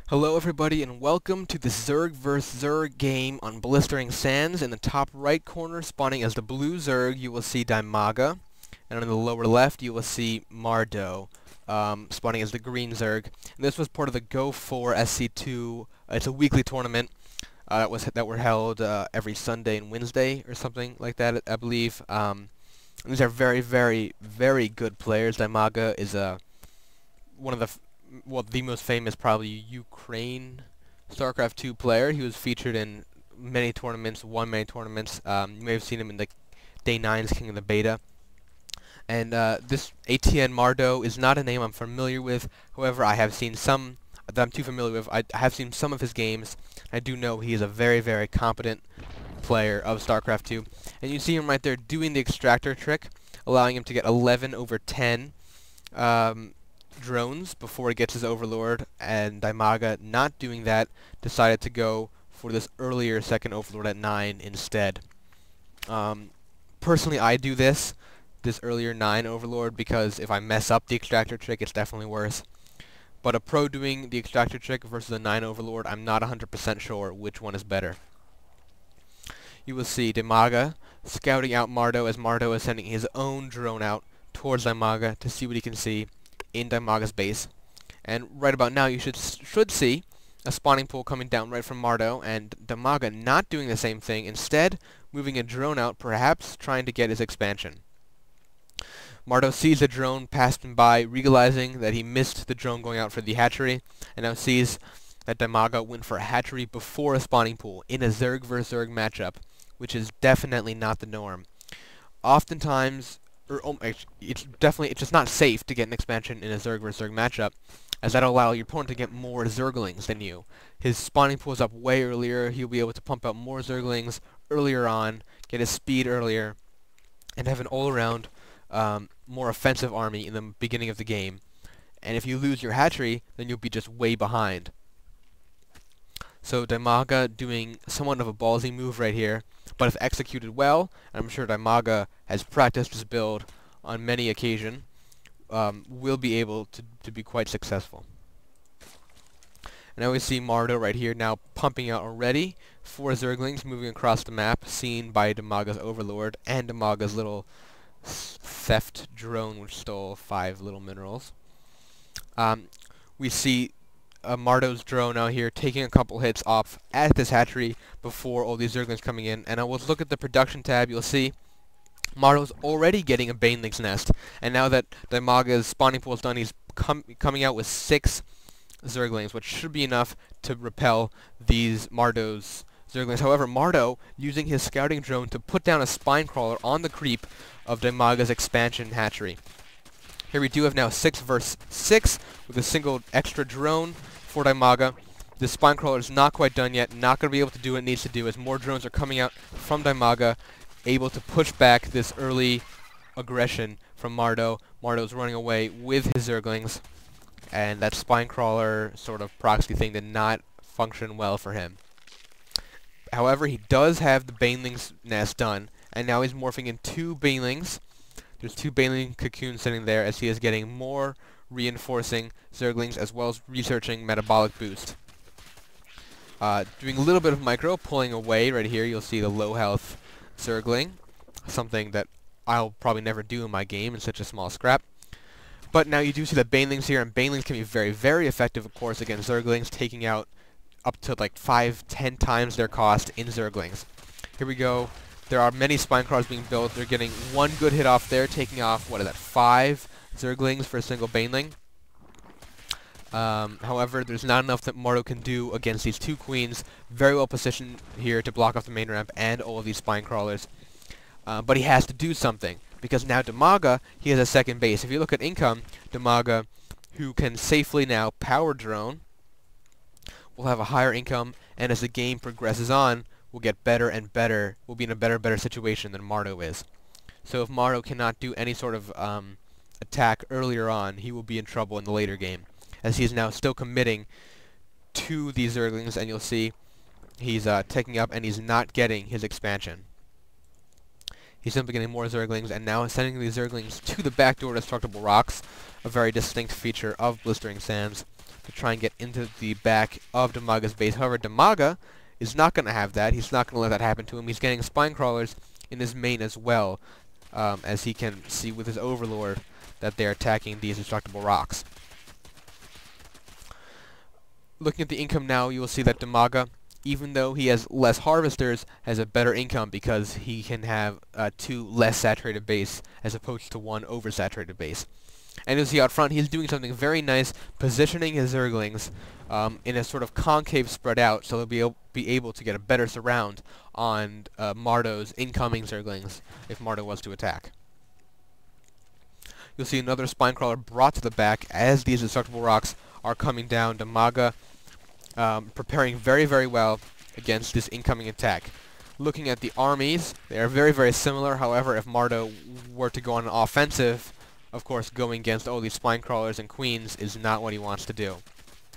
Hello everybody and welcome to the Zerg vs. Zerg game on Blistering Sands. In the top right corner, spawning as the blue Zerg, you will see Dimaga, and on the lower left you will see Mardow, spawning as the green Zerg. And this was part of the Go 4 SC2. It's a weekly tournament that were held every Sunday and Wednesday or something like that, I believe. These are very, very, very good players. Dimaga is one of the most famous, probably, Ukraine StarCraft 2 player. He was featured in many tournaments, won many tournaments. You may have seen him in the Day 9's King of the Beta. And this ATN Mardow is not a name I'm familiar with. However, I have seen some that I'm too familiar with. I have seen some of his games. I do know he is a very, very competent player of StarCraft 2. And you see him right there doing the extractor trick, allowing him to get 11 over 10 drones before he gets his Overlord, and Dimaga, not doing that, decided to go for this earlier second Overlord at 9 instead. Personally, I do this earlier 9 Overlord because if I mess up the extractor trick, it's definitely worse. But a pro doing the extractor trick versus a 9 Overlord, I'm not 100% sure which one is better. You will see Dimaga scouting out Mardow as Mardow is sending his own drone out towards Dimaga to see what he can see in Dimaga's base. And right about now you should see a spawning pool coming down right from Mardow, and Dimaga not doing the same thing, instead moving a drone out, perhaps trying to get his expansion. Mardow sees the drone pass him by, realizing that he missed the drone going out for the hatchery, and now sees that Dimaga went for a hatchery before a spawning pool in a Zerg vs. Zerg matchup, which is definitely not the norm. Oftentimes, it's just not safe to get an expansion in a Zerg vs. Zerg matchup, as that'll allow your opponent to get more Zerglings than you. His spawning pool's up way earlier, he'll be able to pump out more Zerglings earlier on, get his speed earlier, and have an all-around more offensive army in the beginning of the game. And if you lose your hatchery, then you'll be just way behind. So Dimaga doing somewhat of a ballsy move right here, but if executed well, I'm sure Dimaga has practiced his build on many occasions, will be able to be quite successful. And now we see Mardow right here now pumping out already 4 Zerglings moving across the map, seen by Dimaga's Overlord and Dimaga's little theft drone which stole 5 little minerals. We see Mardow's drone out here taking a couple hits off at this hatchery before all these Zerglings coming in, and I will look at the production tab. You'll see Mardow's already getting a Baneling's nest, and now that Dimaga's spawning pool is done, he's coming out with 6 Zerglings, which should be enough to repel these Mardow's Zerglings. However, Mardow using his scouting drone to put down a spine crawler on the creep of Dimaga's expansion hatchery. Here we do have now 6 vs. 6 with a single extra drone for Dimaga. The spine crawler is not quite done yet, not going to be able to do what it needs to do as more drones are coming out from Dimaga, able to push back this early aggression from Mardow. Mardow's running away with his Zerglings, and that spine crawler sort of proxy thing did not function well for him. However, he does have the Baneling's nest done, and now he's morphing in 2 Banelings. There's 2 Baneling cocoons sitting there as he is getting more reinforcing Zerglings as well as researching metabolic boost. Doing a little bit of micro, pulling away right here. You'll see the low health Zergling, something that I'll probably never do in my game in such a small scrap. But now you do see the Banelings here, and Banelings can be very, very effective, of course, against Zerglings, taking out up to like 5-10 times their cost in Zerglings. Here we go. There are many spine crawlers being built. They're getting 1 good hit off there, taking off, what is that, 5 Zerglings for a single Baneling. However, there's not enough that Mardow can do against these 2 queens. Very well positioned here to block off the main ramp and all of these spine crawlers. But he has to do something, because now Dimaga, he has a second base. If you look at income, Dimaga, who can safely now power drone, will have a higher income, and as the game progresses on, will get better and better, will be in a better situation than Mardow is. So if Mardow cannot do any sort of attack earlier on, he will be in trouble in the later game, as he is now still committing to these Zerglings, and you'll see he's taking up and he's not getting his expansion. He's simply getting more Zerglings, and now sending these Zerglings to the backdoor destructible rocks, a very distinct feature of Blistering Sands. to try and get into the back of Dimaga's base. However, Dimaga is not going to have that. He's not going to let that happen to him. He's getting spine crawlers in his main as well, as he can see with his Overlord that they're attacking these destructible rocks. Looking at the income now, you will see that Dimaga, even though he has less harvesters, has a better income because he can have 2 less saturated base as opposed to 1 oversaturated base. And you'll see out front he's doing something very nice, positioning his Zerglings in a sort of concave spread out, so they'll be able to get a better surround on Mardow's incoming Zerglings if Mardow was to attack. You'll see another Spinecrawler brought to the back as these destructible rocks are coming down. Dimaga preparing very, very well against this incoming attack. Looking at the armies, they are very, very similar. However, if Mardow were to go on an offensive, of course, going against all these spine crawlers and queens is not what he wants to do.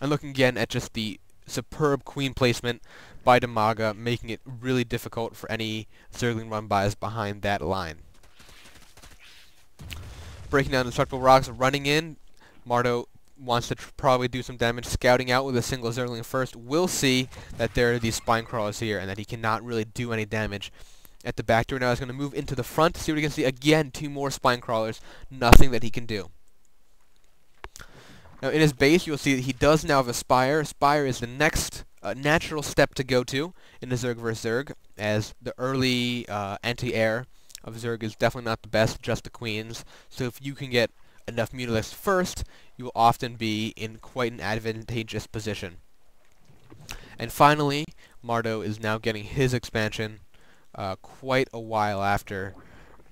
And looking again at just the superb queen placement by Dimaga, making it really difficult for any Zergling run-bys behind that line. Breaking down destructible rocks, running in, Mardow wants to probably do some damage, scouting out with a single Zergling first. We'll see that there are these spine crawlers here and that he cannot really do any damage at the back door. Now he's going to move into the front to see what he can see. Again, 2 more spine crawlers. Nothing that he can do. Now in his base, you'll see that he does now have a Spire. Spire is the next natural step to go to in the Zerg vs. Zerg, as the early anti-air of Zerg is definitely not the best, just the queens. So if you can get enough Mutalisks first, you will often be in quite an advantageous position. And finally, Mardow is now getting his expansion quite a while after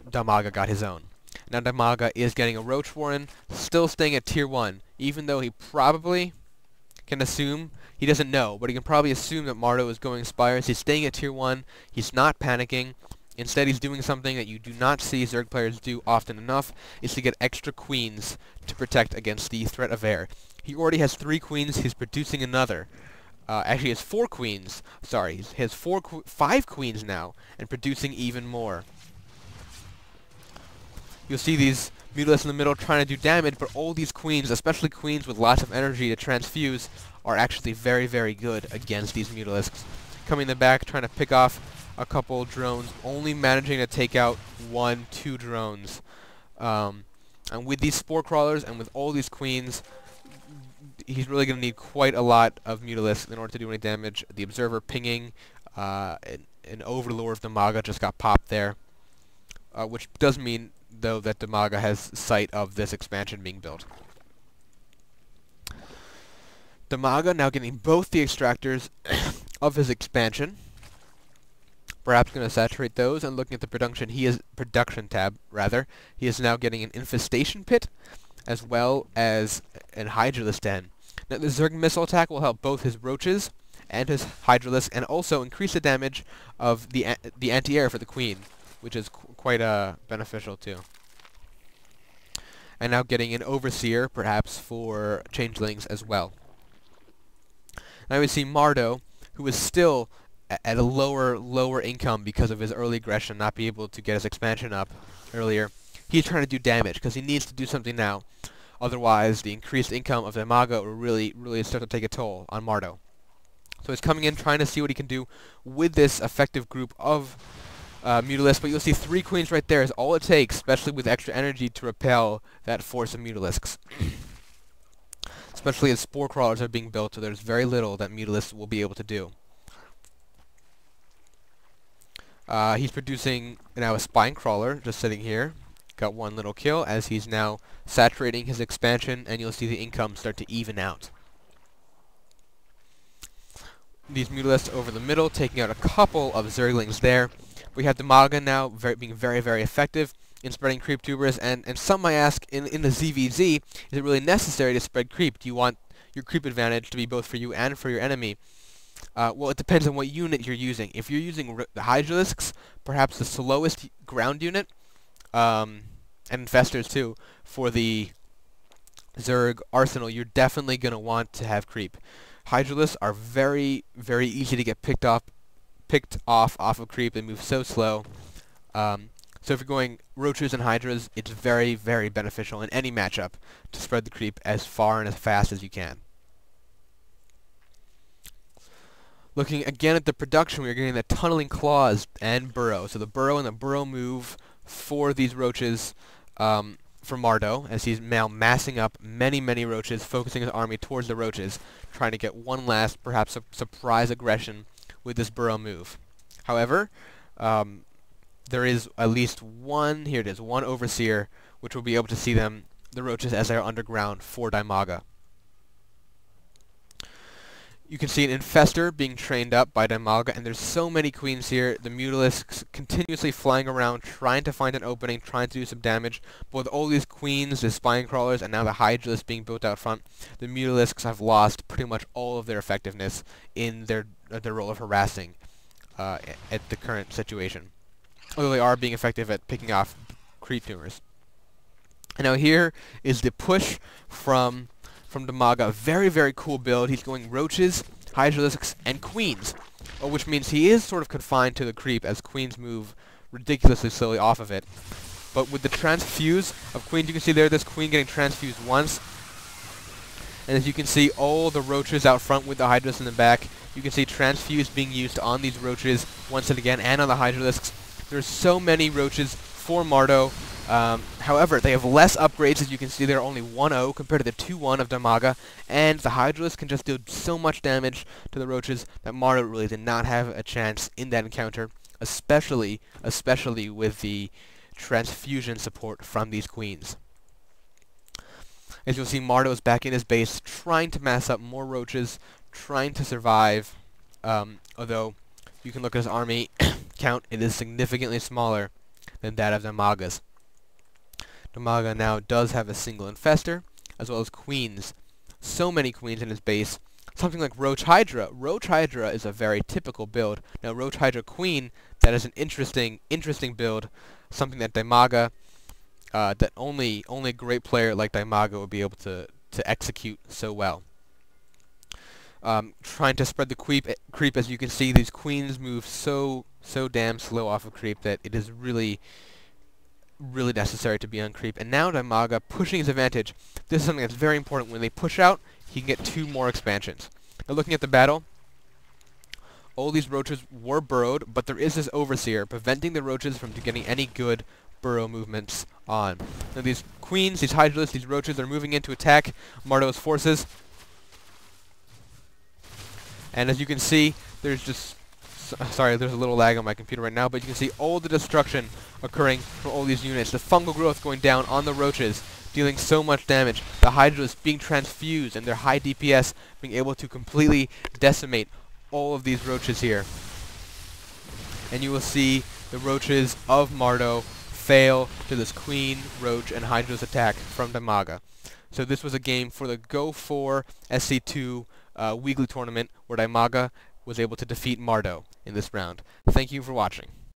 Dimaga got his own. Now Dimaga is getting a Roach Warren, still staying at tier 1, even though he probably can assume, he doesn't know, but he can probably assume that Mardow is going Spires. He's staying at tier 1, he's not panicking. Instead, he's doing something that you do not see Zerg players do often enough, is to get extra queens to protect against the threat of air. He already has 3 queens, he's producing another. Actually, he has 4 queens. Sorry, he has 5 queens now, and producing even more. You'll see these Mutalisks in the middle trying to do damage, but all these queens, especially queens with lots of energy to transfuse, are actually very, very good against these Mutalisks. Coming in the back, trying to pick off a couple drones, only managing to take out 1, 2 drones. And with these Spore Crawlers and with all these queens, he's really going to need quite a lot of Mutalisks in order to do any damage. The Observer pinging, an Overlord of Dimaga just got popped there, which does mean, though, that Dimaga has sight of this expansion being built. Dimaga now getting both the extractors of his expansion. Perhaps going to saturate those, and looking at the production tab, he is now getting an infestation pit as well as an Hydralisk den. Now the Zerg missile attack will help both his roaches and his Hydralisk, and also increase the damage of the anti-air for the queen, which is quite beneficial too. And now getting an Overseer, perhaps for changelings as well. Now we see Mardow, who is still at a lower income because of his early aggression, not be able to get his expansion up earlier. He's trying to do damage because he needs to do something now. Otherwise, the increased income of Dimaga will really start to take a toll on Mardow. So he's coming in, trying to see what he can do with this effective group of Mutalisks. But you'll see 3 queens right there is all it takes, especially with extra energy, to repel that force of Mutalisks. Especially as Spore Crawlers are being built, so there's very little that Mutalisks will be able to do. He's producing now a Spine Crawler, just sitting here. Got 1 little kill, as he's now saturating his expansion, and you'll see the income start to even out. These Mutalisks over the middle, taking out a couple of Zerglings there. We have Dimaga now being very, very effective in spreading creep tubers, and some might ask, in the ZVZ, is it really necessary to spread creep? Do you want your creep advantage to be both for you and for your enemy? Well, it depends on what unit you're using. If you're using the Hydralisks, perhaps the slowest ground unit, and Infestors too, for the Zerg arsenal, you're definitely going to want to have creep. Hydralisks are very, very easy to get picked off of creep. They move so slow. So if you're going Roaches and Hydras, it's very, very beneficial in any matchup to spread the creep as far and as fast as you can. Looking again at the production, we're getting the Tunneling Claws and Burrow. So the Burrow and the Burrow move for these roaches for Mardow, as he's now massing up many, many roaches, focusing his army towards the roaches, trying to get one last, perhaps, surprise aggression with this Burrow move. However, there is at least one, here it is, one Overseer, which will be able to see the roaches as they are underground for Dimaga. You can see an Infestor being trained up by Dimaga, and there's so many queens here. The Mutalisks continuously flying around, trying to find an opening, trying to do some damage. But with all these queens, the Spine Crawlers, and now the Hydralisks being built out front, the Mutalisks have lost pretty much all of their effectiveness in their role of harassing at the current situation. Although they are being effective at picking off creep tumors. And now here is the push from Dimaga. A very, very cool build. He's going roaches, hydralisks, and queens, which means he is sort of confined to the creep as queens move ridiculously slowly off of it. But with the transfuse of queens, you can see there this queen getting transfused once. And as you can see, all the roaches out front with the hydralisks in the back, you can see transfuse being used on these roaches once and again, and on the hydralisks. There's so many roaches for Mardow. However, they have less upgrades. As you can see, they're only 1-0 compared to the 2-1 of Dimaga, and the Hydralisk can just do so much damage to the roaches that Mardow really did not have a chance in that encounter, especially with the transfusion support from these queens. As you'll see, Mardow is back in his base, trying to mass up more roaches, trying to survive, although you can look at his army count, it is significantly smaller than that of Dimaga's. Dimaga now does have a single Infestor, as well as queens. So many queens in his base. Something like Roach Hydra. Roach Hydra is a very typical build. Now Roach Hydra Queen, that is an interesting build. Something that Dimaga, that only a great player like Dimaga would be able to execute so well. Trying to spread the creep, as you can see, these queens move so damn slow off of creep that it is really necessary to be on creep. And now Dimaga pushing his advantage. This is something that's very important. When they push out, he can get 2 more expansions. Now looking at the battle, all these roaches were burrowed, but there is this Overseer preventing the roaches from getting any good burrow movements on. Now these queens, these hydralisks, these roaches are moving in to attack Mardow's forces. And as you can see, there's just... Sorry, there's a little lag on my computer right now, but you can see all the destruction occurring from all these units. The fungal growth going down on the roaches, dealing so much damage. The Hydralisks being transfused and their high DPS being able to completely decimate all of these roaches here. And you will see the roaches of Mardow fail to this Queen, Roach, and Hydralisk attack from Dimaga. So this was a game for the Go 4 SC2 weekly tournament where Dimaga was able to defeat Mardow in this round. Thank you for watching.